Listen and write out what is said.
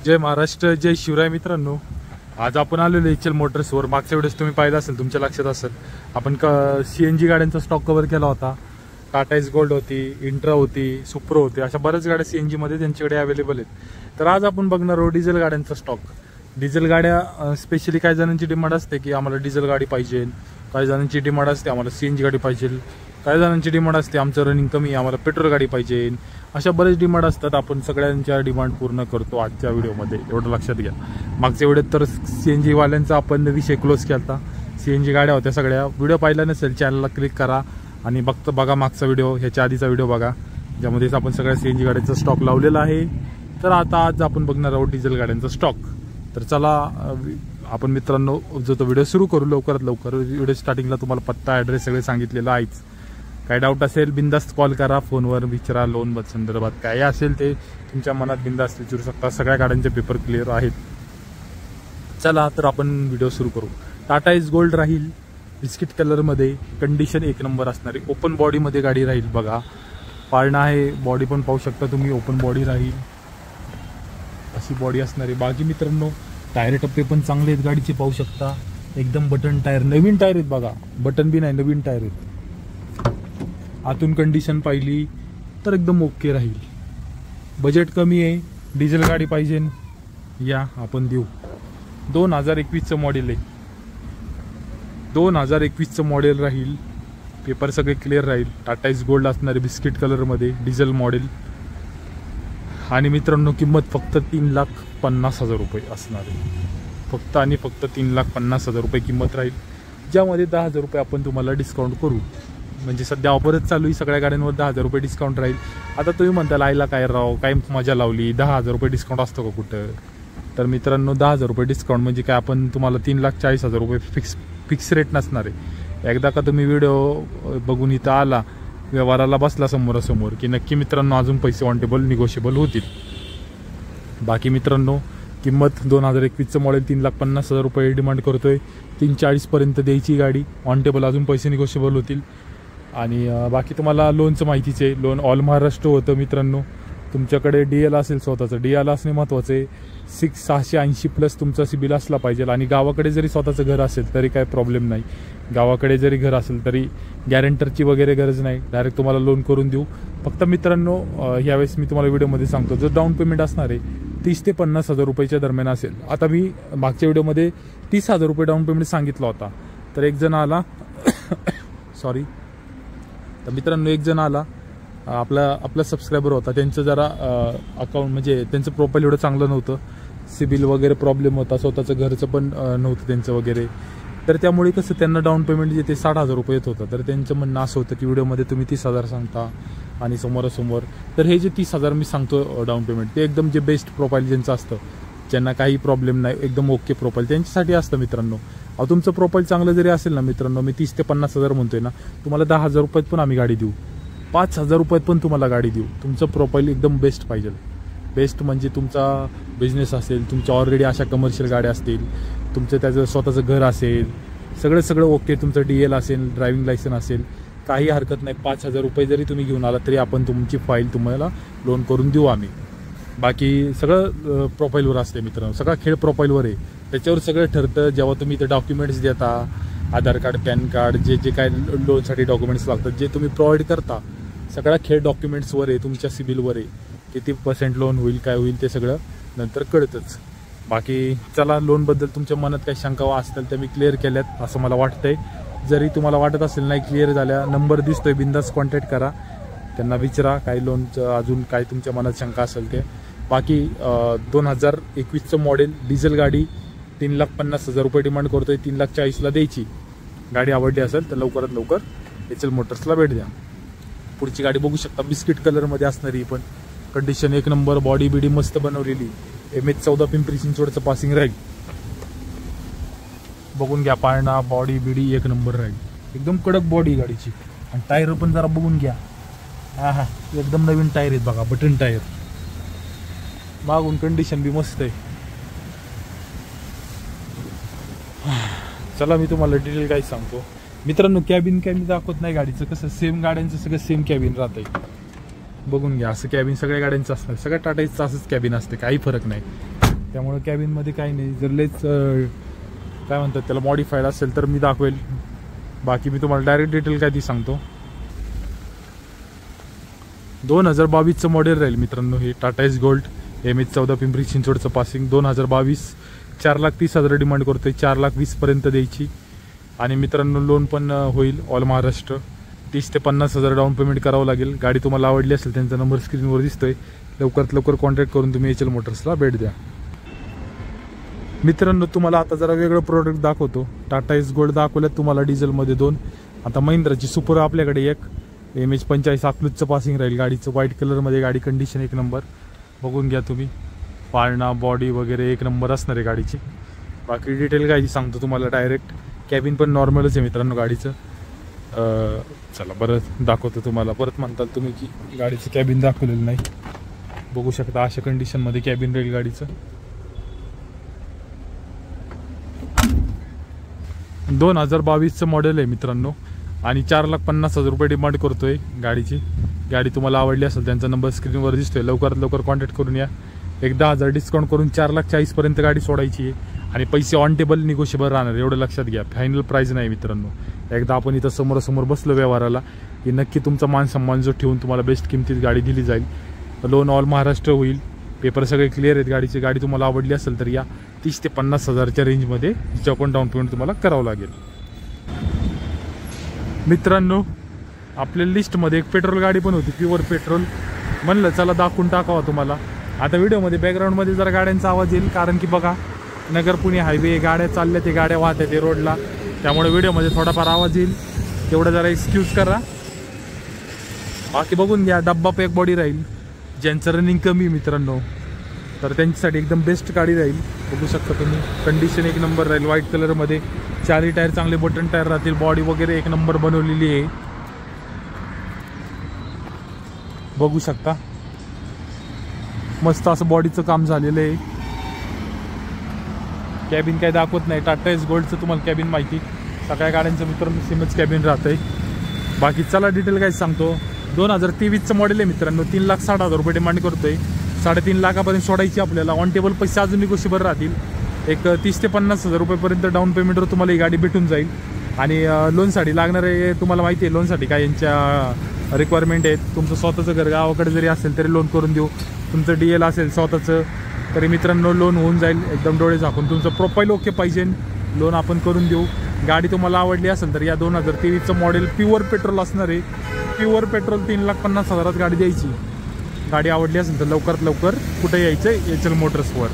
जय महाराष्ट्र, जय शिवराय मित्रांनो. आज आपण आलेलो एचएल मोटर्सवर. मागच्या वेळेस तुम्ही पाहिलं असेल, तुमच्या लक्षात असेल, आपण सीएनजी गाड्यांचा स्टॉक कव्हर केला होता. टाटा एस गोल्ड होती, इंट्रा होती, सुप्रो होती, अशा बऱ्याच गाड्या सीएनजी मध्ये त्यांच्याकडे अवेलेबल आहेत. तर आज आपण बघणार आहोत डिझेल गाड्यांचा स्टॉक. डिझेल गाड्या स्पेशली काही जणांची डिमांड असते की आम्हाला डिझेल गाडी पाहिजे, काही जणांची डिमांड असते आम्हाला सीएनजी गाडी पाहिजे, काही जणांची डिमांड असते आमचं रनिंग कमी आम्हाला पेट्रोल गाडी पाहिजे. अशा बरेच डिमांड असतात. आपण सगळ्यांच्या डिमांड पूर्ण करतो आजच्या व्हिडिओमध्ये, एवढं लक्षात घ्या. मागच्या व्हिडिओत तर सीएनजी वाल्यांचा आपण विषय क्लोज केला. सीएनजी गाड्या होत्या सगळ्या. व्हिडिओ पाहिला नसेल चॅनलला क्लिक करा आणि बघा मागचा व्हिडिओ, ह्याच्या आधीचा व्हिडिओ बघा, ज्यामध्ये आपण सगळ्या सीएनजी गाड्यांचा स्टॉक लावलेला आहे. तर आता आज आपण बघणार आहोत डिझेल गाड्यांचा स्टॉक. तर चला आपण मित्रांनो जो तो व्हिडिओ सुरू करू लवकरात लवकर. व्हिडिओ स्टार्टिंगला तुम्हाला पत्ता ॲड्रेस सगळे सांगितलेलं आहेच. काय डाऊट असेल बिंदास्त कॉल करा, फोनवर विचारा. लोन संदर्भात काय असेल ते तुमच्या मनात बिंदास्त विचारू शकता. सगळ्या गाड्यांचे पेपर क्लिअर आहेत. चला तर आपण व्हिडिओ सुरू करू. टाटा एस गोल्ड राहील बिस्किट कलरमध्ये, कंडिशन एक नंबर असणारी, ओपन बॉडीमध्ये गाडी राहील. बघा पाळणा आहे, बॉडी पण पाहू शकता तुम्ही, ओपन बॉडी राहील, अशी बॉडी असणारी. बाकी मित्रांनो टायर टप्पे पण चांगले आहेत गाडीचे, पाहू शकता. एकदम बटन टायर, नवीन टायर आहेत बघा, बटन बी नाही, नवीन टायर आहेत. आतून कंडिशन पाहिली तर एकदम ओके राहील. बजेट कमी आहे, डिझेल गाडी पाहिजे, या आपण देऊ. 2021चं मॉडेल आहे, 2021चं मॉडेल राहील. पेपर सगळे क्लिअर राहील. टाटा एस गोल्ड असणारे बिस्किट कलरमध्ये डिझेल मॉडेल. आणि मित्रांनो किंमत फक्त 3,50,000 रुपये असणार आहे. फक्त आणि फक्त 3,50,000 रुपये किंमत राहील, ज्यामध्ये 10,000 रुपये आपण तुम्हाला डिस्काउंट करू. म्हणजे सध्या ऑफरच चालू आहे, सगळ्या गाड्यांवर 10,000 रुपये डिस्काउंट राहील. आता तुम्ही म्हणता आईला काय राव, काय मजा लावली, 10,000 रुपये डिस्काउंट असतो का कुठं? तर मित्रांनो 10,000 रुपये डिस्काउंट म्हणजे काय, आपण तुम्हाला 3,40,000 रुपये फिक्स रेट नसणार आहे. एकदा का तुम्ही व्हिडिओ बघून इथं आला, व्यवहाराला बसला समोरासमोर, की नक्की मित्रांनो अजून पैसे ऑनटेबल निगोशिएबल होतील. बाकी मित्रांनो किंमत 2021चं मॉडेल 3,50,000 रुपये डिमांड करतोय. 3,40,000 द्यायची गाडी, ऑनटेबल अजून पैसे निगोशिएबल होतील. आणि बाकी तुम्हाला लोनचं माहितीच आहे, लोन ऑल महाराष्ट्र होतं मित्रांनो. तुमच्याकडे DL असेल, स्वतःचं DL असणे महत्त्वाचं आहे. 680 प्लस तुमचा सिबिल असला पाहिजे. आणि गावाकडे जरी स्वतःचं घर असेल तरी काय प्रॉब्लेम नाही. गावाकडे जरी घर असेल तरी गॅरंटरची वगैरे गरज नाही, डायरेक्ट तुम्हाला लोन करून देऊ. फक्त मित्रांनो यावेळेस मी तुम्हाला व्हिडिओमध्ये सांगतो, जो डाऊन पेमेंट असणार आहे 30,000 ते 50,000 रुपयाच्या दरम्यान असेल. आता मी मागच्या व्हिडिओमध्ये 30,000 रुपये डाऊन पेमेंट सांगितला होता. तर एक जण आला सॉरी, तर मित्रांनो एक जण आला, आपला सबस्क्रायबर होता. त्यांचं जरा अकाउंट म्हणजे त्यांचं प्रोफाईल एवढं चांगलं नव्हतं, सिबिल वगैरे प्रॉब्लेम होता, स्वतःचं घरचं पण नव्हतं त्यांचं वगैरे. तर त्यामुळे कसं त्यांना डाऊन पेमेंट जे ते 60,000 रुपये येत होतं. तर त्यांचं म्हणणं असं होतं की व्हिडिओमध्ये तुम्ही 30,000 सांगता आणि समोरासमोर, तर हे जे 30,000 मी सांगतो डाऊन पेमेंट, ते एकदम जे बेस्ट प्रोफाईल ज्यांचं असतं, ज्यांना काही प्रॉब्लेम नाही, एकदम ओके प्रोफाईल, त्यांच्यासाठी असतं मित्रांनो. अहो तुमचं प्रोफाईल चांगलं जरी असेल ना मित्रांनो, मी 30,000 ते 50,000 म्हणतोय ना, तुम्हाला 10,000 रुपयात पण आम्ही गाडी देऊ, 5,000 रुपयात पण तुम्हाला गाडी देऊ. तुमचं प्रोफाईल एकदम बेस्ट पाहिजे. बेस्ट म्हणजे तुमचा बिझनेस असेल, तुमच्या ऑलरेडी अशा कमर्शियल गाड्या असतील, तुमचं त्याचं स्वतःचं घर असेल, सगळं ओके, तुमचं DL असेल, ड्रायव्हिंग लायसन असेल, काही हरकत नाही. 5,000 रुपये जरी तुम्ही घेऊन आला तरी आपण तुमची फाईल तुम्हाला लोन करून देऊ आम्ही. बाकी सगळं प्रोफाईलवर असते मित्रांनो, सगळा खेळ प्रोफाईलवर आहे. त्याच्यावर सगळं ठरतं. जेव्हा तुम्ही ते डॉक्युमेंट्स देता, आधार कार्ड, पॅन कार्ड, जे काय लोनसाठी डॉक्युमेंट्स लागतात, जे तुम्ही प्रोव्हाइड करता, सगळा खेळ डॉक्युमेंट्सवर आहे, तुमच्या सिबिलवर आहे. किती % लोन होईल, काय होईल ते सगळं नंतर कळतंच. बाकी चला, लोनबद्दल तुमच्या मनात काही शंका असतील तर मी क्लिअर केल्यात असं मला वाटतंय. जरी तुम्हाला वाटत असेल नाही क्लिअर झाल्या, नंबर दिसतोय, बिंदास कॉन्टॅक्ट करा, त्यांना विचारा काय लोनचं अजून काय तुमच्या मनात शंका असेल ते. बाकी 2021चं मॉडेल डिझेल गाडी 3,50,000 रुपये डिमांड करतोय. 3,40,000 द्यायची. गाडी आवडली असेल तर लवकरात लवकर एचएल मोटर्सला भेट द्या. पुढची गाडी बघू शकता, बिस्किट कलरमध्ये असणारी, पण कंडिशन एक नंबर, बॉडी बिडी मस्त बनवलेली. MH14 पिंपरी चिंचवडचं पासिंग राहील. बघून घ्या, पाळणा, बॉडी बिडी एक नंबर राहील. एकदम कडक बॉडी गाडीची. आणि टायर पण जरा बघून घ्या. हा एकदम नवीन टायर आहेत बघा, बटन टायर. मागून कंडिशन बी मस्त आहे. चला मी तुम्हाला डिटेल काय सांगतो मित्रांनो. कॅबिन काय मी दाखवत नाही गाडीचं, कसं सेम गाड्यांचं सगळं सेम कॅबिन राहतंय. बघून घ्या, असं कॅबिन सगळ्या गाड्यांचं असणार, सगळ्या टाटाचं असंच कॅबिन असते, काही फरक नाही. त्यामुळे कॅबिनमध्ये काही नाही. जर लेच काय म्हणतात त्याला मॉडिफाईड असेल तर मी दाखवेल. बाकी मी तुम्हाला डायरेक्ट डिटेल काय ती सांगतो. 2022चं मॉडेल राहील मित्रांनो. हे Tata Ace Gold MH14 Pimpri चिंचवडचं पासिंग 2022. 4,30,000 डिमांड करतोय. 4,20,000 पर्यंत द्यायची. आणि मित्रांनो लोन पण होईल ऑल महाराष्ट्र. 30 ते 50,000 डाऊन पेमेंट करावं लागेल. गाडी तुम्हाला आवडली असेल त्यांचा नंबर स्क्रीनवर दिसतोय. लवकरात लवकर कॉन्टॅक्ट करून तुम्ही HL मोटर्सला भेट द्या. मित्रांनो तुम्हाला आता जरा वेगळं प्रोडक्ट दाखवतो. टाटा एस गोल्ड दाखवल्यात तुम्हाला डिझेलमध्ये 2. आता महिंद्राची सुपर आपल्याकडे 1 MH45 अकलूजचं पासिंग राहील. गाडीचं व्हाईट कलरमध्ये. गाडी कंडिशन 1 नंबर. बघून घ्या तुम्ही. पाळणा बॉडी वगैरे 1 नंबर असणार आहे गाडीची. बाकी डिटेल काय सांगतो तुम्हाला डायरेक्ट. कॅबिन पण नॉर्मलच आहे मित्रांनो गाडीचं. चला बरं दाखवतो तुम्हाला. परत म्हणताल तुम्ही की गाडीचं कॅबिन दाखवलेलं नाही. बघू शकता अशा कंडिशनमध्ये कॅबिन राहील गाडीचं. 2022चं मॉडेल आहे मित्रांनो. आणि 4,50,000 रुपये डिमांड करतोय गाडीची. गाडी तुम्हाला आवडली असेल त्यांचा नंबर स्क्रीनवर दिसतोय. लवकरात लवकर कॉन्टॅक्ट करून या. 10,000 डिस्काउंट करून 4,40,000 पर्यंत गाडी सोडायची आहे. आणि पैसे ऑन टेबल निगोशिएबल राहणार एवढं लक्षात घ्या. फायनल प्राइस नाही मित्रांनो. एकदा आपण इथं समोरासमोर बसलो व्यवहाराला की नक्की तुमचा मान सन्मान जो ठेवून तुम्हाला बेस्ट किमतीत गाडी दिली जाईल. लोन ऑल महाराष्ट्र होईल. पेपर सगळे क्लिअर आहेत गाडीचे. गाडी तुम्हाला आवडली असेल तर या 30 ते 50,000च्या रेंजमध्ये तिच्या पण डाऊन पेमेंट तुम्हाला करावं लागेल. मित्रांनो आपल्या लिस्टमध्ये एक पेट्रोल गाडी पण होती. Pure petrol. म्हणलं चला दाखवून टाकावा तुम्हाला. आता व्हिडिओमध्ये बॅकग्राऊंडमध्ये जरा गाड्यांचा आवाज येईल. कारण की बघा नगर पुणे हायवे गाड्या चालल्या ते गाड्या वाहत्या ते रोडला. त्यामुळे व्हिडिओमध्ये थोडाफार आवाज येईल. तेवढं जरा एक्सक्यूज करा. बाकी बघून घ्या. डब्बा पॅक बॉडी राहील. ज्यांचं रनिंग कमी मित्रांनो तर त्यांच्यासाठी एकदम बेस्ट गाडी राहील. बघू शकता तुम्ही. कंडिशन 1 नंबर राहील. व्हाईट कलरमध्ये. 4ही टायर चांगले बटन टायर राहतील. बॉडी वगैरे 1 नंबर बनवलेली आहे. बघू शकता मस्त असं बॉडीचं काम झालेलं आहे. कॅबिन काय दाखवत नाही. टाटा एस गोल्डचं तुम्हाला कॅबिन माहिती. सगळ्या गाड्यांचं मित्रांनो सेमच कॅबिन राहत आहे. बाकी चला डिटेल काय सांगतो. 2023चं मॉडेल आहे मित्रांनो. 3,60,000 रुपये डिमांड करतोय. 3.5 लाखापर्यंत सोडायची आपल्याला. ऑन टेबल पैसे अजून निगोशिएबल राहतील. एक 30 ते 50,000 रुपयेपर्यंत डाऊन पेमेंटवर तुम्हाला ही गाडी भेटून जाईल. आणि लोनसाठी लागणारे तुम्हाला माहिती आहे लोनसाठी काय यांच्या रिक्वायरमेंट आहेत. तुमचं स्वतःचं घर गावाकडे जरी असेल तरी लोन करून देऊ. तुमचं DL असेल स्वतःचं तरी मित्रांनो लोन होऊन जाईल. एकदम डोळे झाकून. तुमचं प्रोफाईल ओके पाहिजे लोन आपण करून देऊ. गाडी तुम्हाला आवडली असेल तर या 2023चं मॉडेल प्युअर पेट्रोल असणार आहे. प्युअर पेट्रोल 3,50,000 गाडी द्यायची. गाडी आवडली असेल तर लवकरात लवकर कुठे यायचं HL मोटर्सवर.